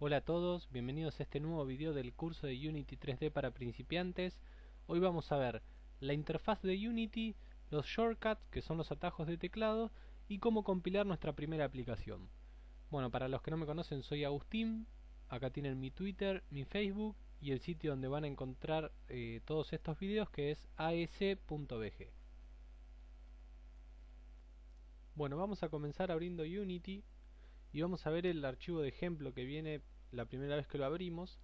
Hola a todos, bienvenidos a este nuevo video del curso de Unity 3D para principiantes. Hoy vamos a ver la interfaz de Unity, los shortcuts, que son los atajos de teclado, y cómo compilar nuestra primera aplicación. Bueno, para los que no me conocen, soy Agustín. Acá tienen mi Twitter, mi Facebook y el sitio donde van a encontrar todos estos videos, que es as.bg. Bueno, vamos a comenzar abriendo Unity y vamos a ver el archivo de ejemplo que viene la primera vez que lo abrimos,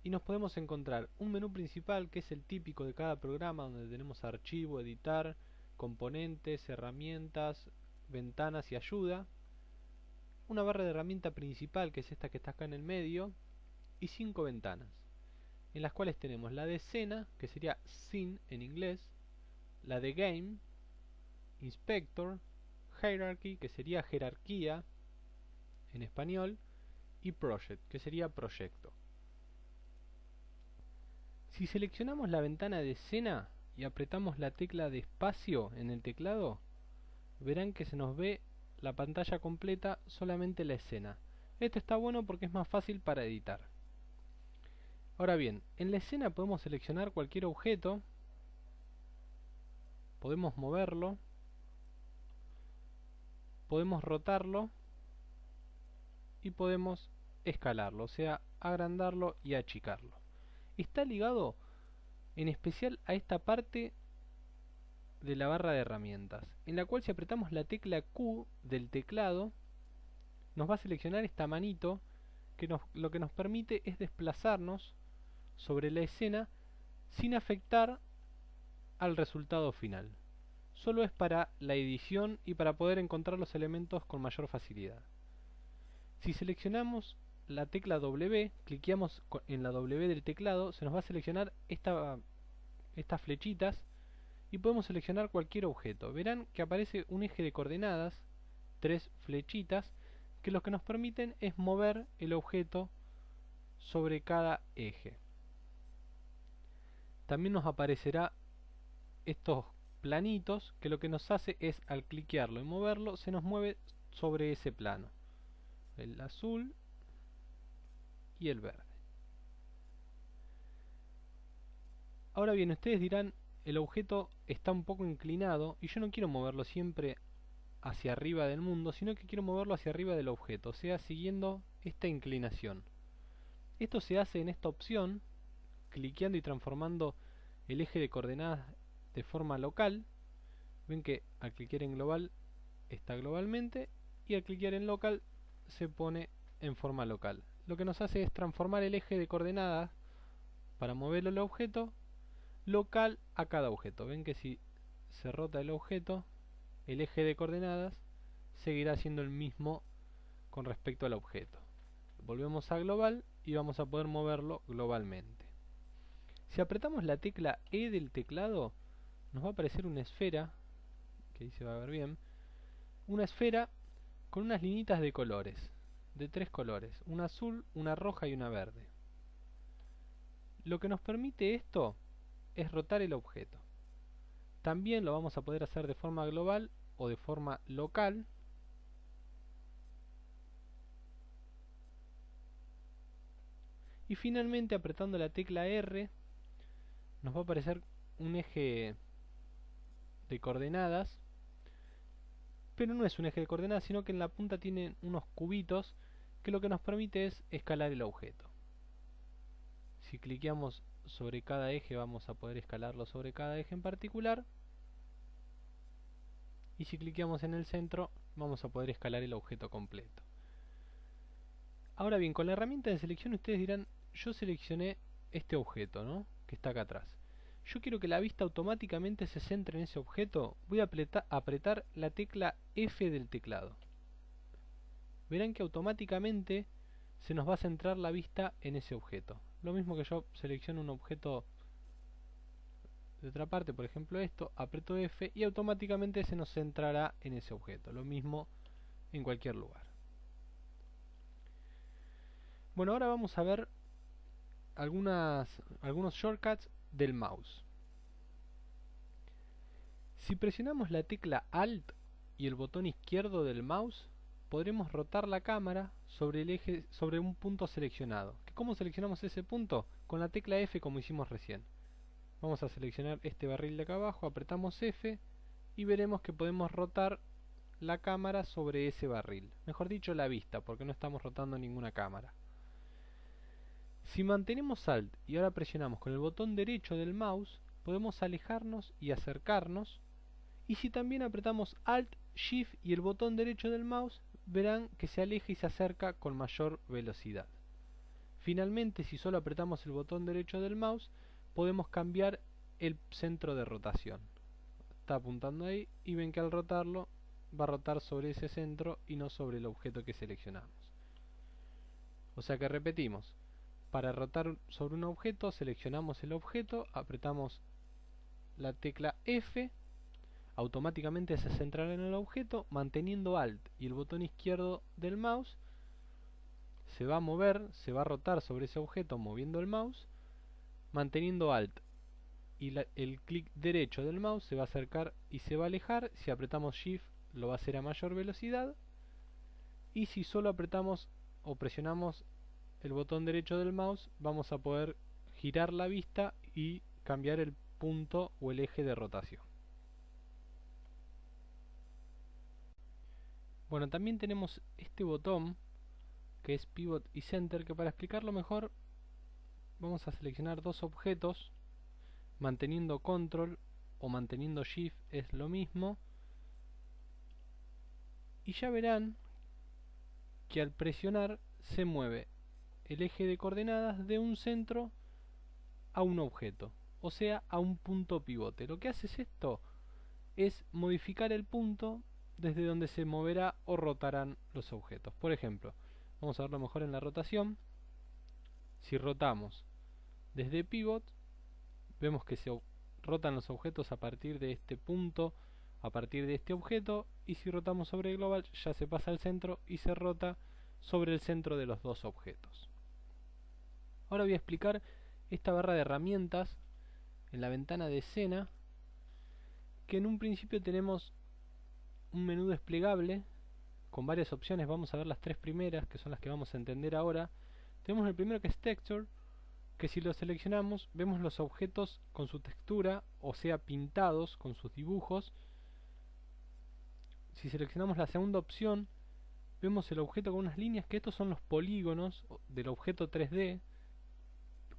y nos podemos encontrar un menú principal que es el típico de cada programa, donde tenemos archivo, editar, componentes, herramientas, ventanas y ayuda, una barra de herramienta principal que es esta que está acá en el medio, y 5 ventanas, en las cuales tenemos la de escena, que sería scene en inglés, la de game, inspector, hierarchy, que sería jerarquía en español, y project, que sería proyecto. Si seleccionamos la ventana de escena y apretamos la tecla de espacio en el teclado, verán que se nos ve la pantalla completa, solamente la escena. Esto está bueno porque es más fácil para editar. Ahora bien, en la escena podemos seleccionar cualquier objeto, podemos moverlo, podemos rotarlo y podemos escalarlo, o sea, agrandarlo y achicarlo. Está ligado en especial a esta parte de la barra de herramientas, en la cual si apretamos la tecla Q del teclado, nos va a seleccionar esta manito que lo que nos permite es desplazarnos sobre la escena sin afectar al resultado final. Solo es para la edición y para poder encontrar los elementos con mayor facilidad. Si seleccionamos la tecla W, cliqueamos en la W del teclado, se nos va a seleccionar estas flechitas y podemos seleccionar cualquier objeto. Verán que aparece un eje de coordenadas, 3 flechitas, que lo que nos permiten es mover el objeto sobre cada eje. También nos aparecerá estos planitos que lo que nos hace es, al cliquearlo y moverlo, se nos mueve sobre ese plano, el azul y el verde. Ahora bien, ustedes dirán, el objeto está un poco inclinado y yo no quiero moverlo siempre hacia arriba del mundo, sino que quiero moverlo hacia arriba del objeto, o sea, siguiendo esta inclinación. Esto se hace en esta opción, cliqueando y transformando el eje de coordenadas de forma local. Ven que al cliquear en global está globalmente, y al cliquear en local se pone en forma local. Lo que nos hace es transformar el eje de coordenadas para mover el objeto local a cada objeto. Ven que si se rota el objeto, el eje de coordenadas seguirá siendo el mismo con respecto al objeto. Volvemos a global y vamos a poder moverlo globalmente. Si apretamos la tecla E del teclado, nos va a aparecer una esfera, que ahí se va a ver bien, una esfera con unas linitas de colores, de 3 colores, una azul, una roja y una verde. Lo que nos permite esto es rotar el objeto. También lo vamos a poder hacer de forma global o de forma local. Y finalmente, apretando la tecla R, nos va a aparecer un eje de coordenadas, pero no es un eje de coordenadas, sino que en la punta tiene unos cubitos que lo que nos permite es escalar el objeto. Si cliqueamos sobre cada eje, vamos a poder escalarlo sobre cada eje en particular, y si cliqueamos en el centro, vamos a poder escalar el objeto completo. Ahora bien, con la herramienta de selección ustedes dirán, yo seleccioné este objeto, ¿no?, que está acá atrás. Yo quiero que la vista automáticamente se centre en ese objeto. Voy a apretar la tecla F del teclado. Verán que automáticamente se nos va a centrar la vista en ese objeto. Lo mismo que yo selecciono un objeto de otra parte, por ejemplo esto, aprieto F y automáticamente se nos centrará en ese objeto. Lo mismo en cualquier lugar. Bueno, ahora vamos a ver algunos shortcuts del mouse. Si presionamos la tecla Alt y el botón izquierdo del mouse, podremos rotar la cámara sobre el eje, sobre un punto seleccionado. ¿Cómo seleccionamos ese punto? Con la tecla F, como hicimos recién. Vamos a seleccionar este barril de acá abajo, apretamos F y veremos que podemos rotar la cámara sobre ese barril. Mejor dicho, la vista, porque no estamos rotando ninguna cámara. Si mantenemos Alt y ahora presionamos con el botón derecho del mouse, podemos alejarnos y acercarnos. Y si también apretamos Alt, Shift y el botón derecho del mouse, verán que se aleja y se acerca con mayor velocidad. Finalmente, si solo apretamos el botón derecho del mouse, podemos cambiar el centro de rotación. Está apuntando ahí y ven que al rotarlo va a rotar sobre ese centro y no sobre el objeto que seleccionamos. O sea que repetimos, para rotar sobre un objeto seleccionamos el objeto, apretamos la tecla F, automáticamente se centrará en el objeto, manteniendo Alt y el botón izquierdo del mouse, se va a mover, se va a rotar sobre ese objeto moviendo el mouse, manteniendo Alt y el clic derecho del mouse se va a acercar y se va a alejar. Si apretamos Shift lo va a hacer a mayor velocidad, y si solo apretamos o presionamos el botón derecho del mouse vamos a poder girar la vista y cambiar el punto o el eje de rotación. Bueno, también tenemos este botón que es Pivot y Center, que para explicarlo mejor vamos a seleccionar dos objetos manteniendo Control o manteniendo Shift, es lo mismo, y ya verán que al presionar se mueve el eje de coordenadas de un centro a un objeto, o sea a un punto pivote. Lo que hace esto es modificar el punto desde donde se moverá o rotarán los objetos. Por ejemplo, vamos a verlo mejor en la rotación. Si rotamos desde pivot, vemos que se rotan los objetos a partir de este punto, a partir de este objeto, y si rotamos sobre global ya se pasa al centro y se rota sobre el centro de los dos objetos. Ahora voy a explicar esta barra de herramientas en la ventana de escena, que en un principio tenemos un menú desplegable con varias opciones. Vamos a ver las tres primeras, que son las que vamos a entender ahora. Tenemos el primero, que es Texture, que si lo seleccionamos vemos los objetos con su textura, o sea pintados con sus dibujos. Si seleccionamos la segunda opción vemos el objeto con unas líneas, que estos son los polígonos del objeto 3D.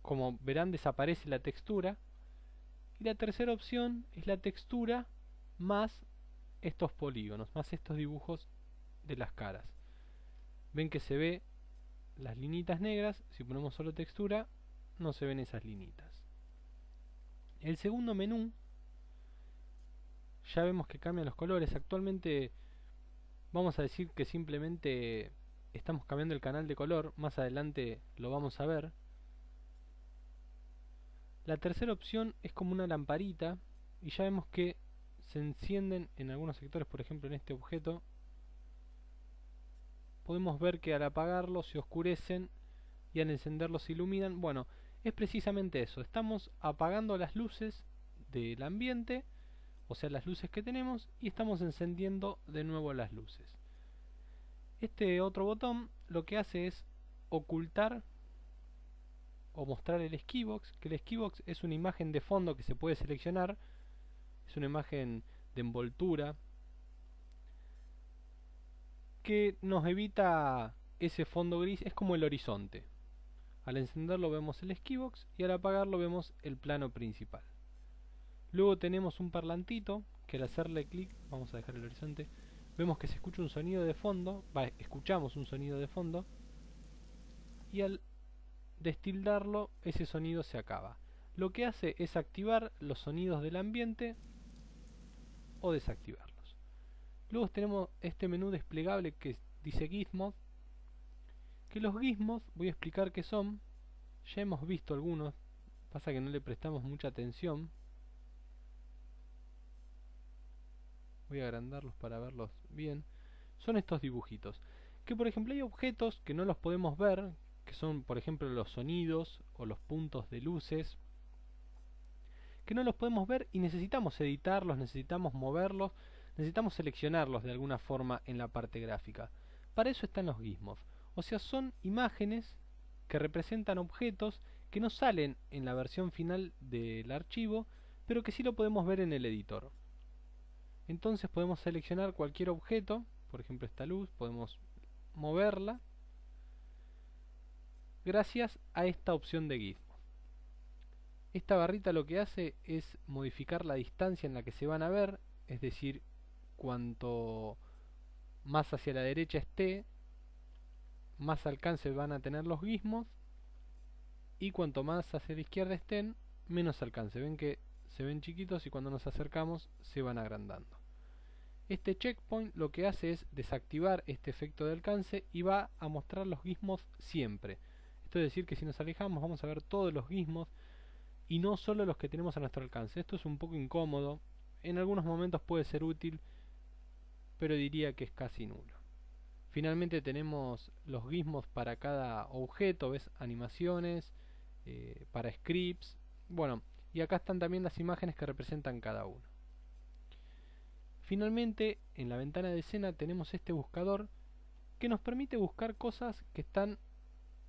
Como verán, desaparece la textura. Y la tercera opción es la textura más estos polígonos, más estos dibujos de las caras. Ven que se ve las linitas negras. Si ponemos solo textura no se ven esas linitas. El segundo menú, ya vemos que cambian los colores. Actualmente vamos a decir que simplemente estamos cambiando el canal de color, más adelante lo vamos a ver. La tercera opción es como una lamparita y ya vemos que se encienden en algunos sectores. Por ejemplo, en este objeto podemos ver que al apagarlos se oscurecen y al encenderlos se iluminan. Bueno, es precisamente eso, estamos apagando las luces del ambiente, o sea las luces que tenemos, y estamos encendiendo de nuevo las luces. Este otro botón lo que hace es ocultar o mostrar el Skibox, que el Skibox es una imagen de fondo que se puede seleccionar, es una imagen de envoltura que nos evita ese fondo gris, es como el horizonte. Al encenderlo vemos el Skibox y al apagarlo vemos el plano principal. Luego tenemos un parlantito que al hacerle clic, vamos a dejar el horizonte, vemos que se escucha un sonido de fondo, escuchamos un sonido de fondo, y al destildarlo ese sonido se acaba. Lo que hace es activar los sonidos del ambiente o desactivarlos. Luego tenemos este menú desplegable que dice Gizmos, que los gizmos voy a explicar qué son. Ya hemos visto algunos, pasa que no le prestamos mucha atención. Voy a agrandarlos para verlos bien. Son estos dibujitos, que por ejemplo hay objetos que no los podemos ver, que son por ejemplo los sonidos o los puntos de luces, que no los podemos ver y necesitamos editarlos, necesitamos moverlos, necesitamos seleccionarlos de alguna forma en la parte gráfica. Para eso están los gizmos. O sea, son imágenes que representan objetos que no salen en la versión final del archivo, pero que sí lo podemos ver en el editor. Entonces podemos seleccionar cualquier objeto, por ejemplo esta luz, podemos moverla gracias a esta opción de gizmo. Esta barrita lo que hace es modificar la distancia en la que se van a ver, es decir, cuanto más hacia la derecha esté, más alcance van a tener los gizmos, y cuanto más hacia la izquierda estén, menos alcance. Ven que se ven chiquitos y cuando nos acercamos se van agrandando. Este checkpoint lo que hace es desactivar este efecto de alcance y va a mostrar los gizmos siempre. Esto es decir que si nos alejamos vamos a ver todos los gizmos y no solo los que tenemos a nuestro alcance. Esto es un poco incómodo, en algunos momentos puede ser útil, pero diría que es casi nulo. Finalmente tenemos los gizmos para cada objeto, ves, animaciones, para scripts, bueno, y acá están también las imágenes que representan cada uno. Finalmente, en la ventana de escena tenemos este buscador que nos permite buscar cosas que están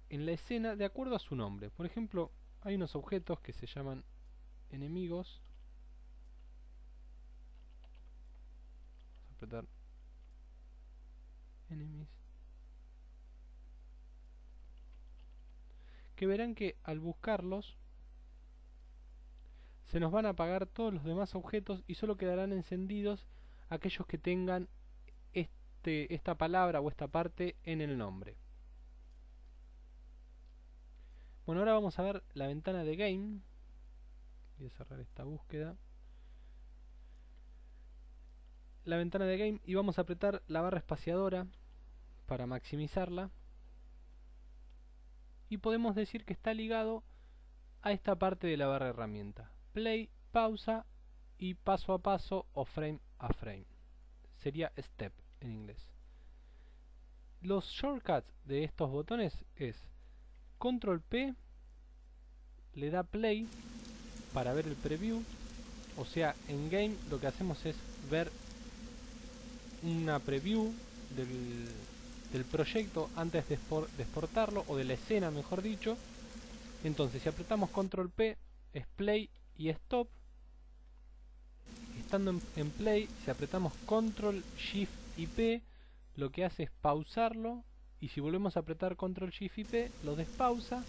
en la escena de acuerdo a su nombre. Por ejemplo, hay unos objetos que se llaman enemigos. Vamos a apretar enemies. Que verán que al buscarlos se nos van a apagar todos los demás objetos y solo quedarán encendidos aquellos que tengan esta palabra o esta parte en el nombre. Bueno, ahora vamos a ver la ventana de Game. Voy a cerrar esta búsqueda. La ventana de Game y vamos a apretar la barra espaciadora para maximizarla. Y podemos decir que está ligado a esta parte de la barra de herramienta. Play, pausa y paso a paso o frame a frame. Sería step en inglés. Los shortcuts de estos botones es Control P, le da play para ver el preview. O sea, en Game lo que hacemos es ver una preview del proyecto antes de exportarlo, o de la escena mejor dicho. Entonces si apretamos Control P es play y stop. Estando en play, si apretamos Control Shift y P, lo que hace es pausarlo, y si volvemos a apretar Control Shift y P lo despausa,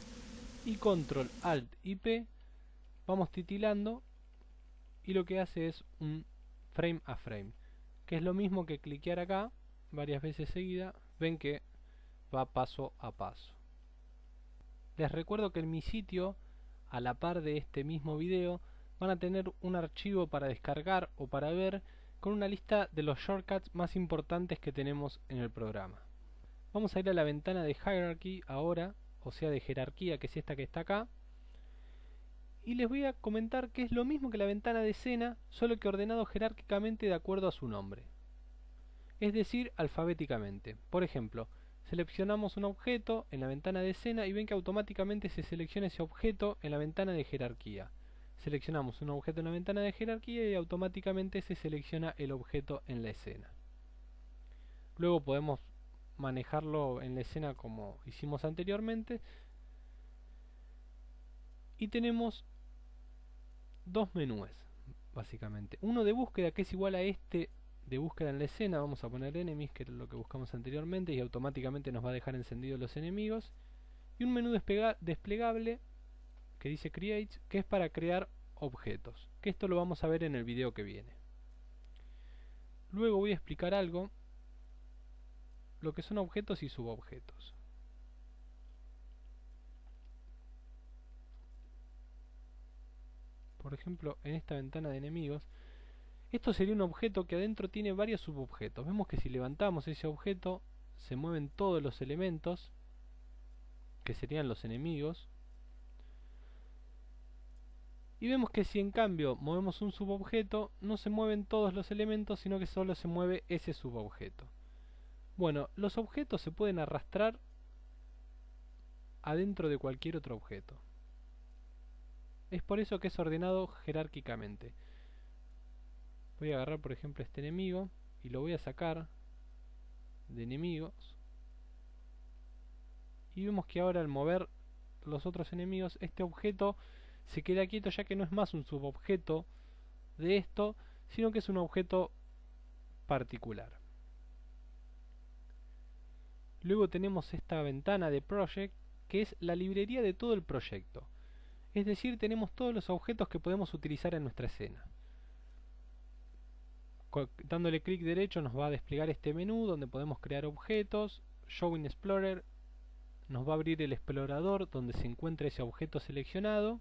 y Control Alt y P vamos titilando y lo que hace es un frame a frame, que es lo mismo que cliquear acá varias veces seguida. Ven que va paso a paso. Les recuerdo que en mi sitio, a la par de este mismo video, van a tener un archivo para descargar o para ver con una lista de los shortcuts más importantes que tenemos en el programa. Vamos a ir a la ventana de Hierarchy ahora, o sea de jerarquía, que es esta que está acá. Y les voy a comentar que es lo mismo que la ventana de escena, solo que ordenado jerárquicamente de acuerdo a su nombre. Es decir, alfabéticamente. Por ejemplo, seleccionamos un objeto en la ventana de escena y ven que automáticamente se selecciona ese objeto en la ventana de jerarquía. Seleccionamos un objeto en la ventana de jerarquía y automáticamente se selecciona el objeto en la escena. Luego podemos manejarlo en la escena como hicimos anteriormente. Y tenemos dos menús, básicamente. Uno de búsqueda, que es igual a este de búsqueda en la escena. Vamos a poner enemies, que es lo que buscamos anteriormente, y automáticamente nos va a dejar encendidos los enemigos. Y un menú desplegable que dice Create, que es para crear objetos, que esto lo vamos a ver en el video que viene. Luego voy a explicar algo, lo que son objetos y subobjetos. Por ejemplo, en esta ventana de enemigos, esto sería un objeto que adentro tiene varios subobjetos. Vemos que si levantamos ese objeto, se mueven todos los elementos, que serían los enemigos. Y vemos que si en cambio movemos un subobjeto, no se mueven todos los elementos, sino que solo se mueve ese subobjeto. Bueno, los objetos se pueden arrastrar adentro de cualquier otro objeto. Es por eso que es ordenado jerárquicamente. Voy a agarrar por ejemplo este enemigo y lo voy a sacar de enemigos. y vemos que ahora al mover los otros enemigos, este objeto se queda quieto, ya que no es más un subobjeto de esto, sino que es un objeto particular. Luego tenemos esta ventana de Project, que es la librería de todo el proyecto. Es decir, tenemos todos los objetos que podemos utilizar en nuestra escena. Dándole clic derecho nos va a desplegar este menú donde podemos crear objetos. Show in Explorer nos va a abrir el explorador donde se encuentra ese objeto seleccionado.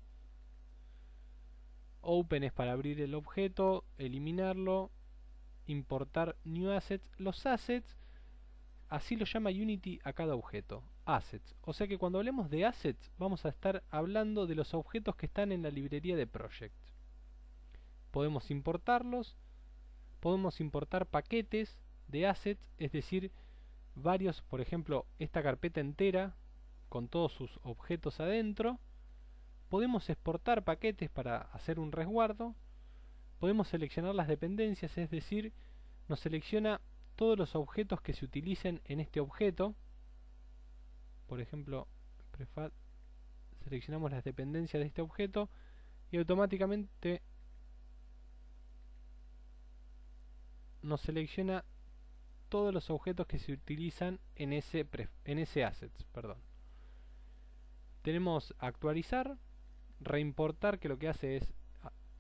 Open es para abrir el objeto, eliminarlo, importar New Assets. Los assets, así lo llama Unity a cada objeto, assets. O sea que cuando hablemos de assets vamos a estar hablando de los objetos que están en la librería de Project. Podemos importarlos, podemos importar paquetes de assets, es decir, varios, por ejemplo, esta carpeta entera con todos sus objetos adentro. Podemos exportar paquetes para hacer un resguardo. Podemos seleccionar las dependencias, es decir, nos selecciona todos los objetos que se utilicen en este objeto. Por ejemplo, prefab, seleccionamos las dependencias de este objeto y automáticamente nos selecciona todos los objetos que se utilizan en ese assets, perdón. Tenemos actualizar, reimportar, que lo que hace es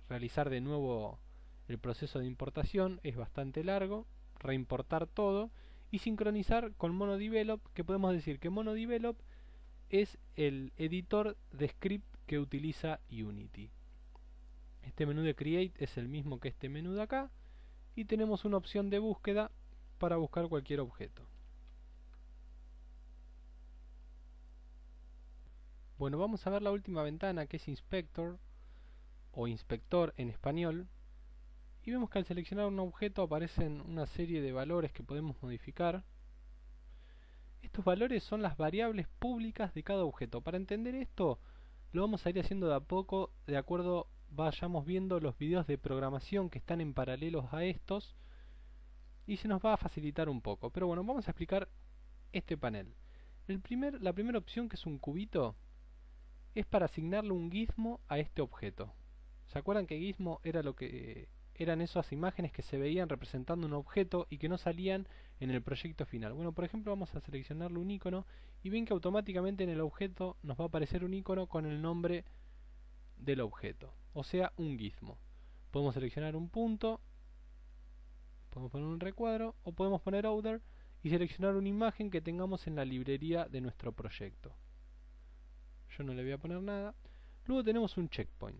realizar de nuevo el proceso de importación, es bastante largo. Reimportar todo y sincronizar con MonoDevelop, que podemos decir que MonoDevelop es el editor de script que utiliza Unity. Este menú de Create es el mismo que este menú de acá y tenemos una opción de búsqueda para buscar cualquier objeto. Bueno, vamos a ver la última ventana, que es Inspector o Inspector en español, y vemos que al seleccionar un objeto aparecen una serie de valores que podemos modificar. Estos valores son las variables públicas de cada objeto. Para entender esto lo vamos a ir haciendo de a poco, de acuerdo vayamos viendo los videos de programación que están en paralelos a estos, y se nos va a facilitar un poco. Pero bueno, vamos a explicar este panel. La primera opción, que es un cubito, es para asignarle un gizmo a este objeto. ¿Se acuerdan que gizmo era lo que eran esas imágenes que se veían representando un objeto y que no salían en el proyecto final? Bueno, por ejemplo, vamos a seleccionarle un icono y ven que automáticamente en el objeto nos va a aparecer un icono con el nombre del objeto, o sea, un gizmo. Podemos seleccionar un punto, podemos poner un recuadro o podemos poner order y seleccionar una imagen que tengamos en la librería de nuestro proyecto. Yo no le voy a poner nada. Luego tenemos un checkpoint.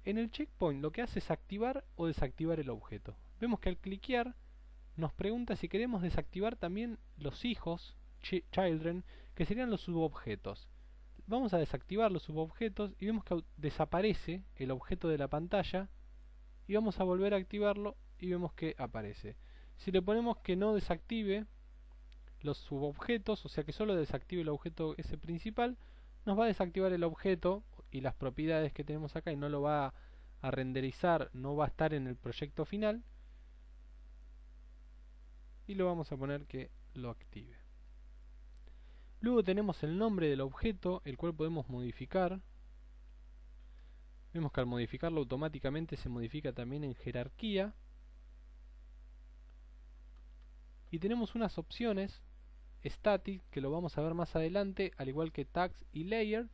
En el checkpoint lo que hace es activar o desactivar el objeto. Vemos que al cliquear nos pregunta si queremos desactivar también los hijos, children, que serían los subobjetos. Vamos a desactivar los subobjetos y vemos que desaparece el objeto de la pantalla y vamos a volver a activarlo y vemos que aparece. Si le ponemos que no desactive los subobjetos, o sea que solo desactive el objeto ese principal, nos va a desactivar el objeto y las propiedades que tenemos acá y no lo va a renderizar, no va a estar en el proyecto final, y lo vamos a poner que lo active. Luego tenemos el nombre del objeto, el cual podemos modificar. Vemos que al modificarlo automáticamente se modifica también en jerarquía. Y tenemos unas opciones, static, que lo vamos a ver más adelante, al igual que tags y layer.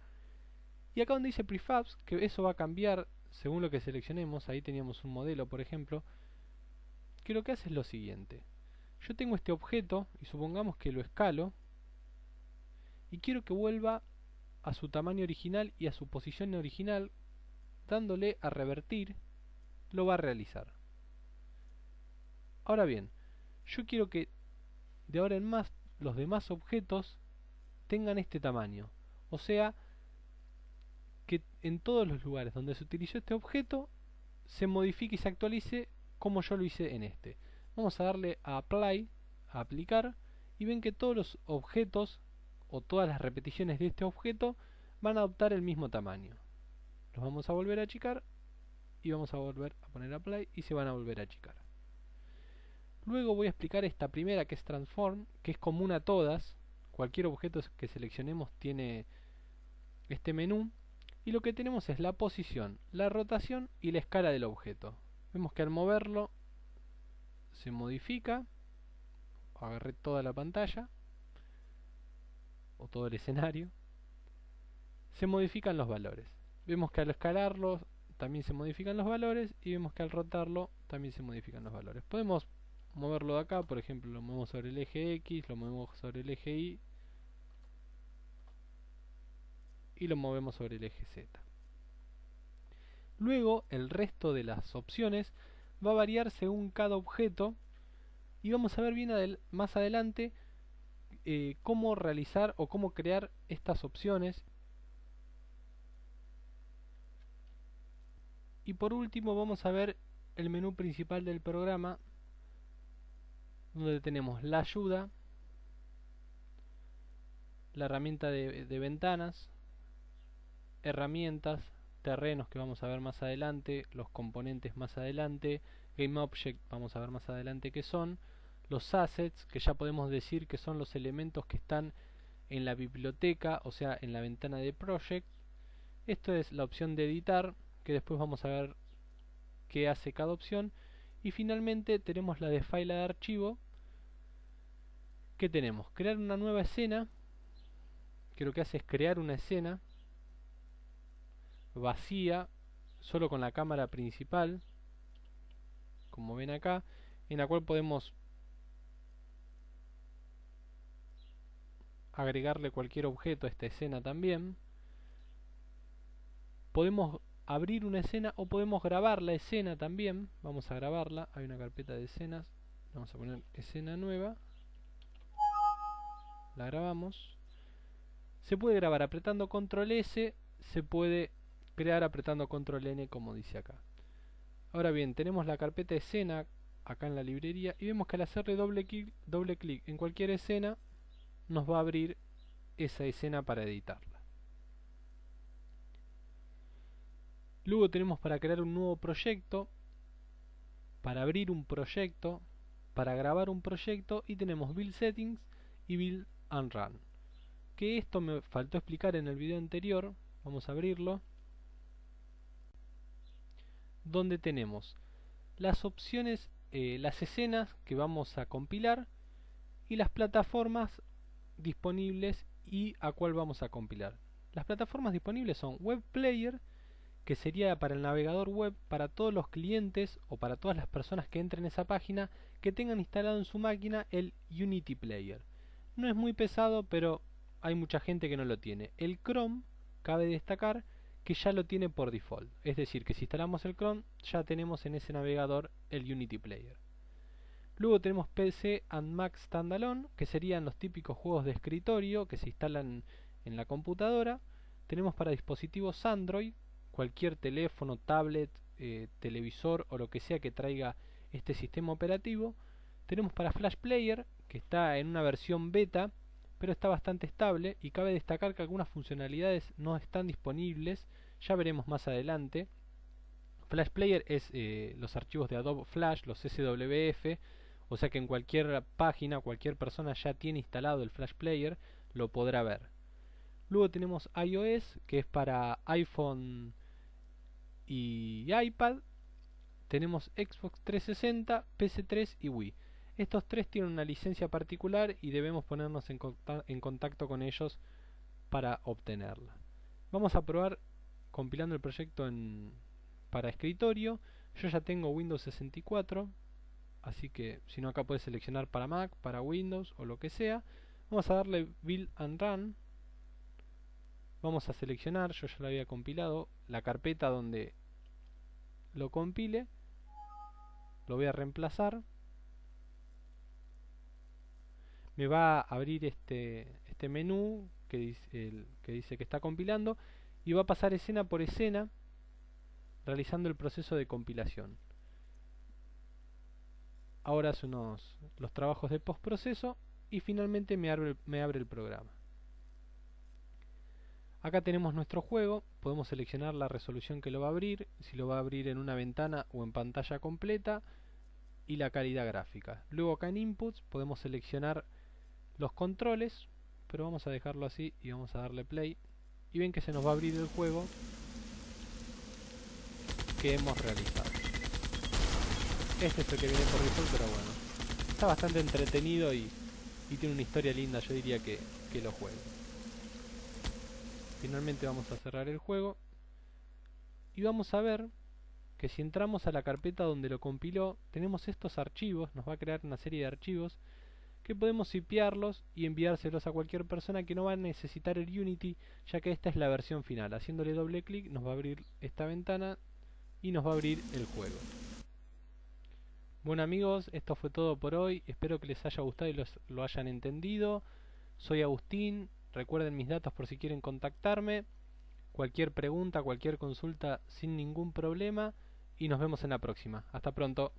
Y acá donde dice prefabs, que eso va a cambiar según lo que seleccionemos. Ahí teníamos un modelo, por ejemplo, que lo que hace es lo siguiente. Yo tengo este objeto y supongamos que lo escalo y quiero que vuelva a su tamaño original y a su posición original. Dándole a revertir lo va a realizar. Ahora bien, yo quiero que de ahora en más los demás objetos tengan este tamaño, o sea que en todos los lugares donde se utilizó este objeto se modifique y se actualice como yo lo hice en este. Vamos a darle a apply, a aplicar, y ven que todos los objetos o todas las repeticiones de este objeto van a adoptar el mismo tamaño. Los vamos a volver a achicar y vamos a volver a poner apply y se van a volver a achicar. Luego voy a explicar esta primera, que es transform, que es común a todas, cualquier objeto que seleccionemos tiene este menú, y lo que tenemos es la posición, la rotación y la escala del objeto. Vemos que al moverlo se modifica. Agarré toda la pantalla o todo el escenario. Se modifican los valores. Vemos que al escalarlo también se modifican los valores, y vemos que al rotarlo también se modifican los valores. Podemos moverlo de acá, por ejemplo, lo movemos sobre el eje X, lo movemos sobre el eje Y y lo movemos sobre el eje Z. Luego el resto de las opciones va a variar según cada objeto, y vamos a ver bien más adelante cómo realizar o cómo crear estas opciones. Y por último vamos a ver el menú principal del programa, donde tenemos la ayuda, la herramienta de ventanas, herramientas, terrenos que vamos a ver más adelante, los componentes más adelante, GameObject vamos a ver más adelante qué son, los assets, que ya podemos decir que son los elementos que están en la biblioteca, o sea en la ventana de Project. Esto es la opción de editar, que después vamos a ver qué hace cada opción. Y finalmente tenemos la de file de archivo, que tenemos crear una nueva escena, que lo que hace es crear una escena vacía, solo con la cámara principal, como ven acá, en la cual podemos agregarle cualquier objeto a esta escena también. Podemos abrir una escena o podemos grabar la escena también. Vamos a grabarla, hay una carpeta de escenas, vamos a poner escena nueva, la grabamos. Se puede grabar apretando control S, se puede crear apretando control N, como dice acá. Ahora bien, tenemos la carpeta escena acá en la librería, y vemos que al hacerle doble clic en cualquier escena nos va a abrir esa escena para editarla. Luego tenemos para crear un nuevo proyecto, para abrir un proyecto, para grabar un proyecto, y tenemos Build Settings y Build and Run. Que esto me faltó explicar en el video anterior. Vamos a abrirlo, donde tenemos las opciones, las escenas que vamos a compilar y las plataformas disponibles y a cuál vamos a compilar. Las plataformas disponibles son Web Player, que sería para el navegador web, para todos los clientes o para todas las personas que entren a esa página que tengan instalado en su máquina el Unity Player. No es muy pesado, pero hay mucha gente que no lo tiene. El Chrome, cabe destacar que ya lo tiene por default, es decir, que si instalamos el Chrome ya tenemos en ese navegador el Unity Player. Luego tenemos PC and Mac Standalone, que serían los típicos juegos de escritorio que se instalan en la computadora. Tenemos para dispositivos Android, cualquier teléfono, tablet, televisor o lo que sea que traiga este sistema operativo. Tenemos para Flash Player, que está en una versión beta, pero está bastante estable, y cabe destacar que algunas funcionalidades no están disponibles, ya veremos más adelante. Flash Player es los archivos de Adobe Flash, los SWF, o sea que en cualquier página, cualquier persona ya tiene instalado el Flash Player, lo podrá ver. Luego tenemos iOS, que es para iPhone y iPad. Tenemos Xbox 360, PS3 y Wii. Estos tres tienen una licencia particular y debemos ponernos en contacto con ellos para obtenerla. Vamos a probar compilando el proyecto para escritorio. Yo ya tengo Windows 64, así que si no, acá puedes seleccionar para Mac, para Windows o lo que sea. Vamos a darle Build and Run. Vamos a seleccionar, yo ya lo había compilado, la carpeta donde lo compile. Lo voy a reemplazar. Me va a abrir este menú que dice que está compilando, y va a pasar escena por escena realizando el proceso de compilación. Ahora hace los trabajos de postproceso y finalmente me abre el programa. Acá tenemos nuestro juego, podemos seleccionar la resolución que lo va a abrir, si lo va a abrir en una ventana o en pantalla completa, y la calidad gráfica. Luego acá en Inputs podemos seleccionar los controles pero vamos a dejarlo así y vamos a darle play. Y ven que se nos va a abrir el juego que hemos realizado. Este es el que viene por default, pero bueno, está bastante entretenido y tiene una historia linda. Yo diría que lo juegue. Finalmente vamos a cerrar el juego y vamos a ver que si entramos a la carpeta donde lo compiló, tenemos estos archivos. Nos va a crear una serie de archivos que podemos zipearlos y enviárselos a cualquier persona que no va a necesitar el Unity, ya que esta es la versión final. Haciéndole doble clic nos va a abrir esta ventana y nos va a abrir el juego. Bueno amigos, esto fue todo por hoy. Espero que les haya gustado y lo hayan entendido. Soy Agustín. Recuerden mis datos por si quieren contactarme. Cualquier pregunta, cualquier consulta sin ningún problema. Y nos vemos en la próxima. Hasta pronto.